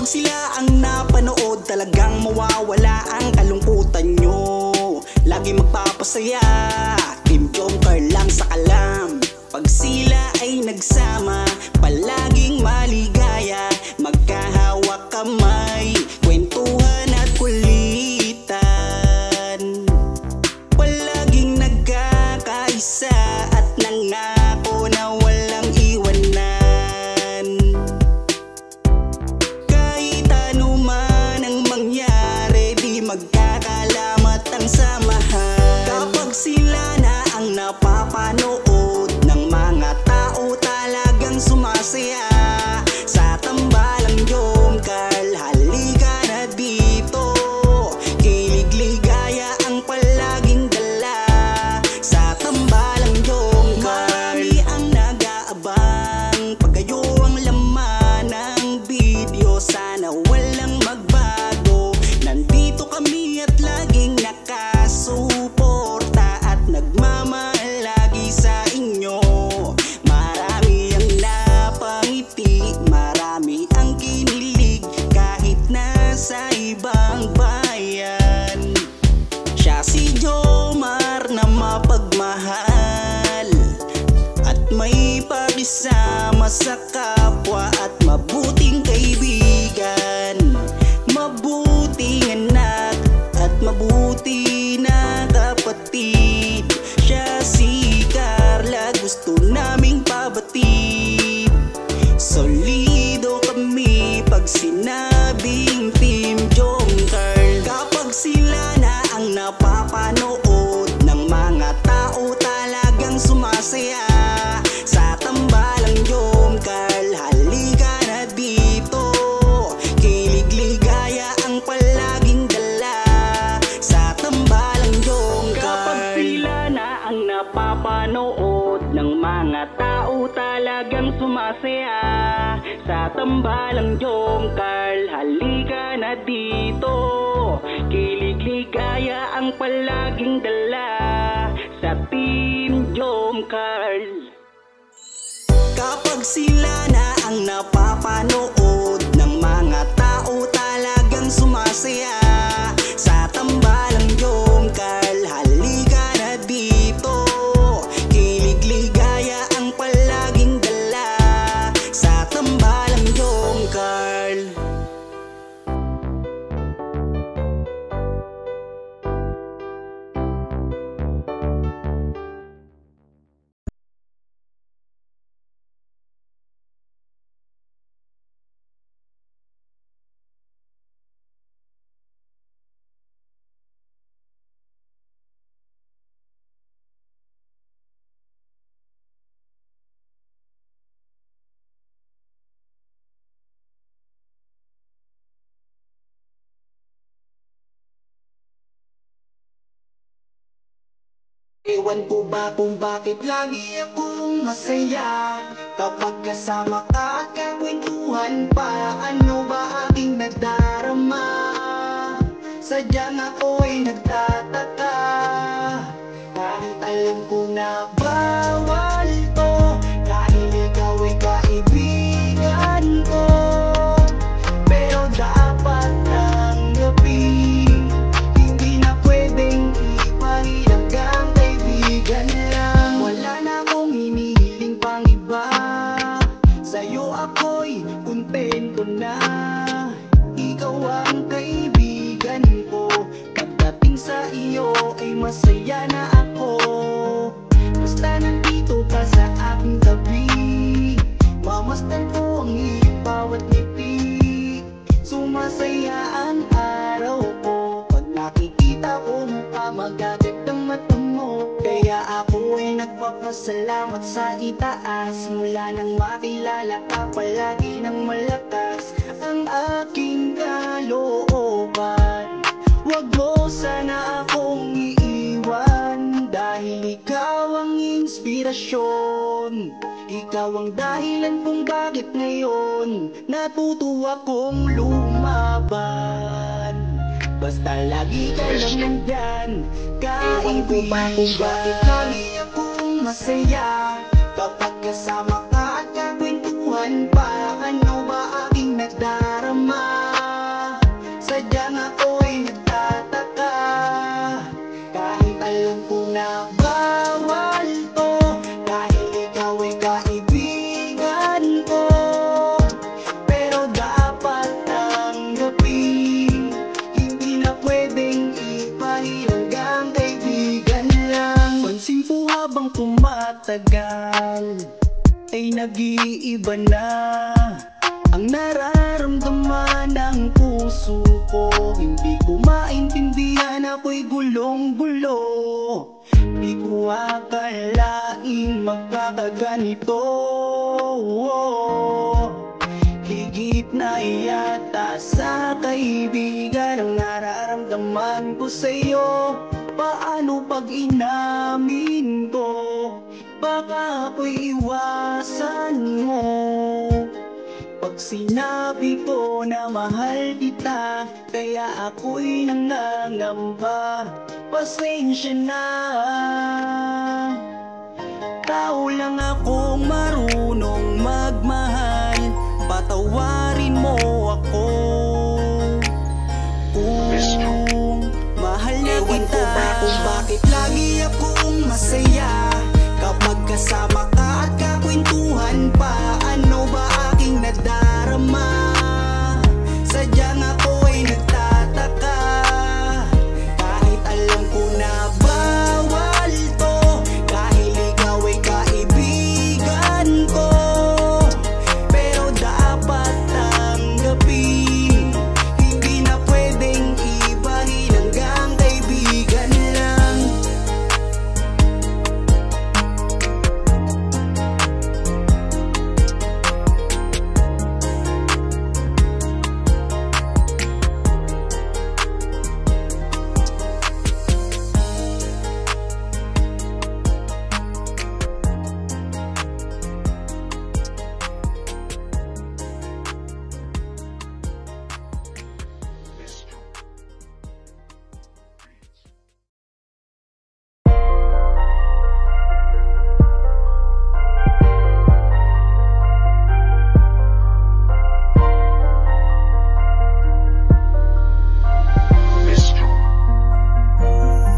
sila ang napanood, talagang mawawala ang kalungkutan nyo. Lagi magpapasaya, Team Jomcar lang sa kalam. Pag sila ay nagsama, palaging maligaya. Magkahawak kamay, kwentuhan at kulitan. Palaging nagkakaisa at nangako na walang iwanan. Kahit ano man ang mangyari, di magkakalamat ang samahan. Kapag sila na ang napapanood ng mga tao, talagang sumasaya. Sa tambalang Jomcar, halika na dito. Kilig ligaya ang palaging dala. Sa tambalang Jomcar, marami ang nag-aabang. Pag kayo ang laman ng video, sana walang magbago. Nandito kami at laging nakasuporta at nagmamahal lagi sa inyo. Marami ang napangiti, marami ang kinilig, kahit nasa ibang bayan. Siya si Jomar na mapagmahal at may pakisama sa kapwa at mabuting kaibigan. Mabuting anak at mabuti na kapatid. Siya si Carla, gusto naming pabatid. Solido kami pag sinabing Team Jomcar. Kapag sila na ang napapanood ng mga tao, talagang sumasaya. Sa tambalang Jomcar, halika na dito. Kilig ligaya ang palaging dala. Sa tambalang Jomcar. Kapag sila na ang napapanood ng mga tao, talagang sumasaya. Sa tambalang Jomcar, halika na dito. Kilig ligaya ang palaging dala. Sa Team Jomcar. Kapag sila na ang napapanood ng mga tao, talagang sumasaya. Sa tambalang Jomcar, halika na dito. Kilig ligaya ang palaging dala. Sa tambalang Jomcar. Ewan ko ba kung bakit lagi akong masaya kapag kasama ka at kakwentuhan pa. Ano ba aking nadarama? Sadyang ako'y nagtataka. Kahit alam ko na bawal to, dahil ikaw ay kaibigan ko. Pero dapat tanggapin, hindi na pwedeng ipahirap kang kaibigan lang. Wala na akong hinihiling pang iba, sa'yo ako'y kontento na. Ikaw ang kaibigan ko, pagdating sa iyo ay masaya na ako. Basta nandito ka sa aking tabi, mamasdan ko ang iyong bawat ngiti. Sumasaya ang araw ko pag nakikita ko mukha magagad ang mata mo. Kaya ako ay nagpapasalamat sa itaas. Mula nang makilala ka, palagi nang malakas ang aking kalooban. Huwag mo sana akong iiwan, dahil ikaw ang inspirasyon. Ikaw ang dahilan kung bakit ngayon natuto akong lumaban. Basta lagi ka lang nandyan. Ewan ko ba kung bakit lagi akong masaya kapag kasama ka at kakwentuhan pa. Ano ba aking nadarama? nag-iiba na ang nararamdaman ng puso ko. Hindi ko maintindihan, ako'y gulong-gulo. Di ko akalaing magkakaganito. Higit na yata sa kaibigan ang nararamdaman ko sa'yo. Paano pag inamin ko? Baka ako'y iwasan mo. Pag sinabi ko na mahal kita, kaya ako'y nangangamba. Pasensya na, tao lang akong marunong magmahal. Patawarin mo ako kung mahal na kita. Kung bakit lagi akong masaya kapag kasama ka at kakwentuhan pa. Ano ba aking nadarama? Sadyang ako'y nagtataka, kahit alam ko na bawal to. Dahil ikaw ay kaibigan ko, pero dapat tanggapin. Hindi na pwedeng ibahin, hanggang kaibigan lang.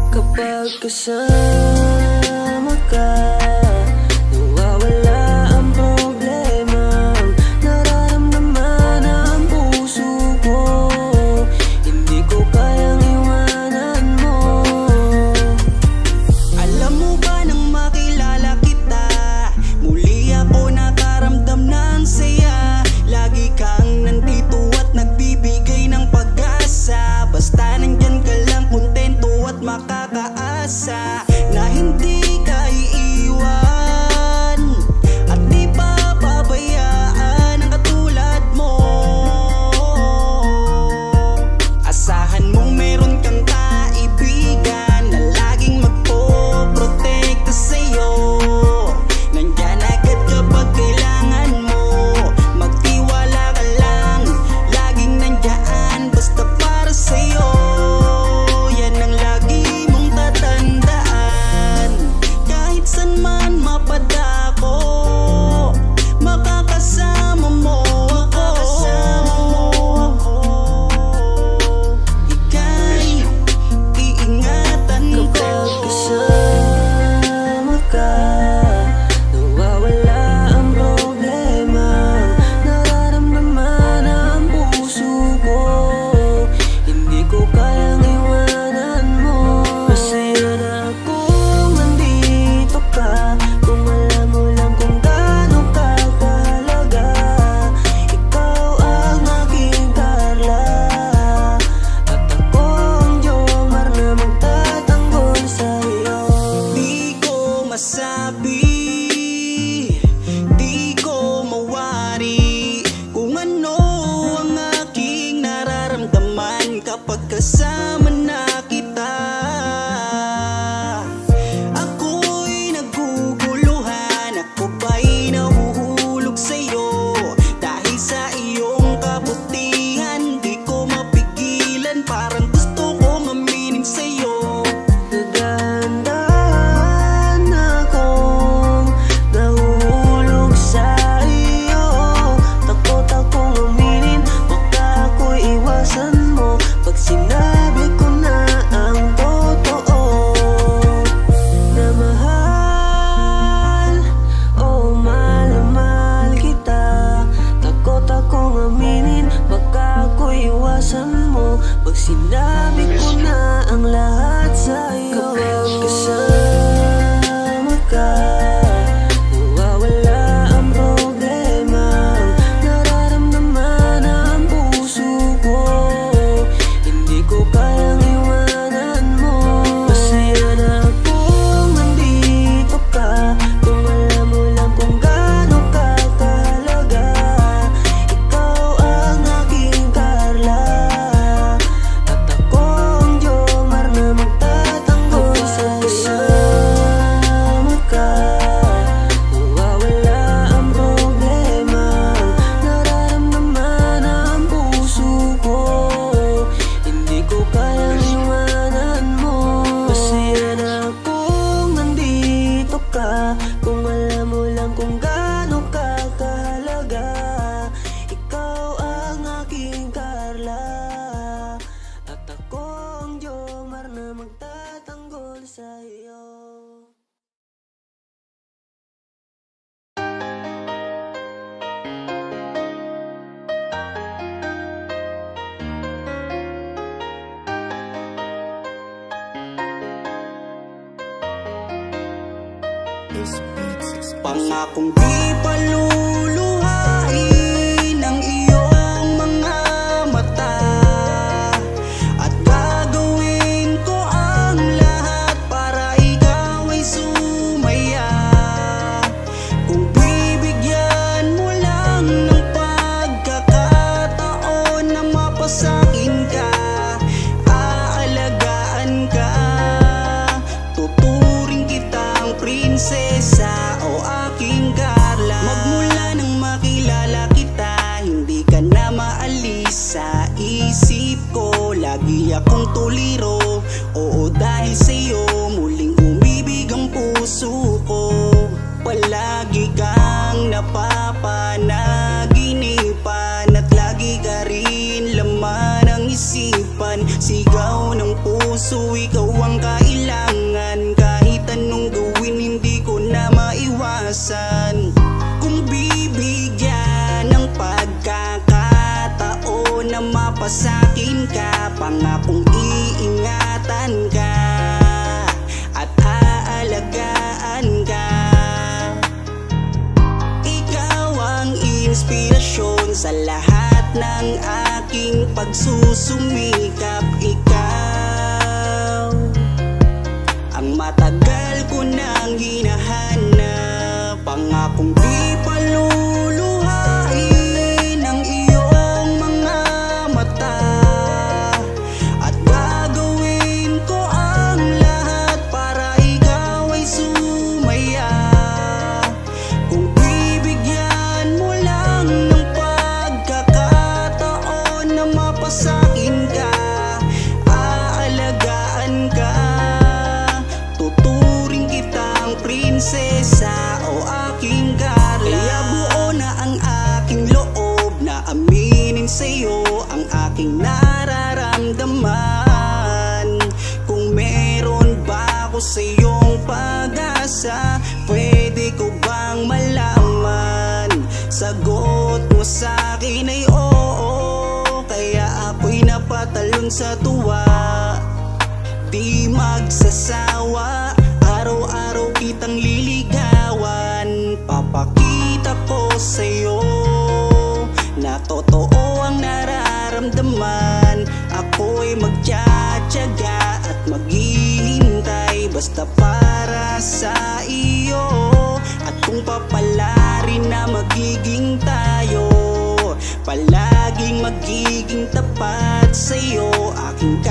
Kapag kasama ka, nawawala ang problema. Nararamdaman ang puso ko, hindi ko kayang iwanan mo. Alam mo ba nang makilala kita, muli ako nakaramdam ng saya. Lagi kang nandito at nagbibigay ng pag-asa. Basta nandyan ka lang, kontento at makakaasa na hindi ka iiwan at di papabayaan ang katulad mo. Asahan mong meron kang kaibigan na laging magpoprotekta sa'yo. Nandyan agad kapag kailangan mo. Magtiwala ka lang, laging nandyan basta para sa'yo. Yan ang lagi mong tatandaan. Kahit san man mapadako, makakasama mo ako. Ika'y iingatan ko. Kapag kasama ka, nawawala ang problema. Nararamdaman ang puso ko, hindi ko kayang iwanan mo. Masaya na akong nandito ka, kung alam mo lang kung gaano ka kahalaga. Ikaw ang aking Carla, at ako ang Jomar na magtatanggol sa'yo. Di ko masabi, di ko mawari kung ano ang aking nararamdaman kapag kasama na kita. Ako'y naguguluhan, ako ba'y nahuhulog sa'yo? Dahil sa iyong kabutihan, di ko mapigilan, parang gusto kong aminin sa'yo. Nagdahan akong nahuhulog sa iyo. Takot akong aminin, baka ako'y iwasan mo. Pag sinabi ko na ang totoo, na mahal, oh mahal na mahal kita. Takot akong aminin, baka ako'y iwasan mo. Pag sinabi ko na ang lahat sa'yo. Kapag kasama ka, nawawala ang problema. Pangakong di paluluhain ang iyong mga mata, at gagawin ko ang lahat para ikaw ay sumaya. Kung bibigyan mo lang ng pagkakataon na mapasakin ka, aalagaan ka, tuturing kitang prinsesa o aking Carla. Magmula nang makilala kita, hindi ka na maalis sa isip ko. Lagi akong tuliro, oo dahil sa'yo muling umibig ang puso ko. Palagi kang napapanaginipan at lagi ka rin laman ng isipan. Sigaw ng puso, ikaw ang kailangan. Kahit anong gawin, hindi ko na maiwasan. Kung bibigyan ng pagkakataon na mapasakin ka, pangakong iingatan ka at aalagaan ka. Ikaw ang inspirasyon sa lahat ng aking pagsusumikap. Ikaw ang matagal ko nang hinahanap. Pangakong di paluluhain ang iyong mga mata, at gagawin ko ang lahat para ikaw ay sumaya. Kung bibigyan mo lang ng pagkakataon na mapasakin ka, aalagaan ka, tuturing kitang prinsesa o aking Carla. Kaya buo na ang aking loob na aminin sa'yo ang aking nararamdaman. Kung meron ba ako sa'yong pag-asa, pwede ko bang malaman? Sagot mo sa'kin ay oo, kaya ako'y napatalon sa tuwa. Di magsasawa, araw-araw kitang liligawan. Papakita ko sa'yo na totoo ang nararamdaman. Ako'y magtsatsaga at maghihintay basta para sa iyo. At kung papalarin na magiging tayo, palaging magiging tapat sa'yo, aking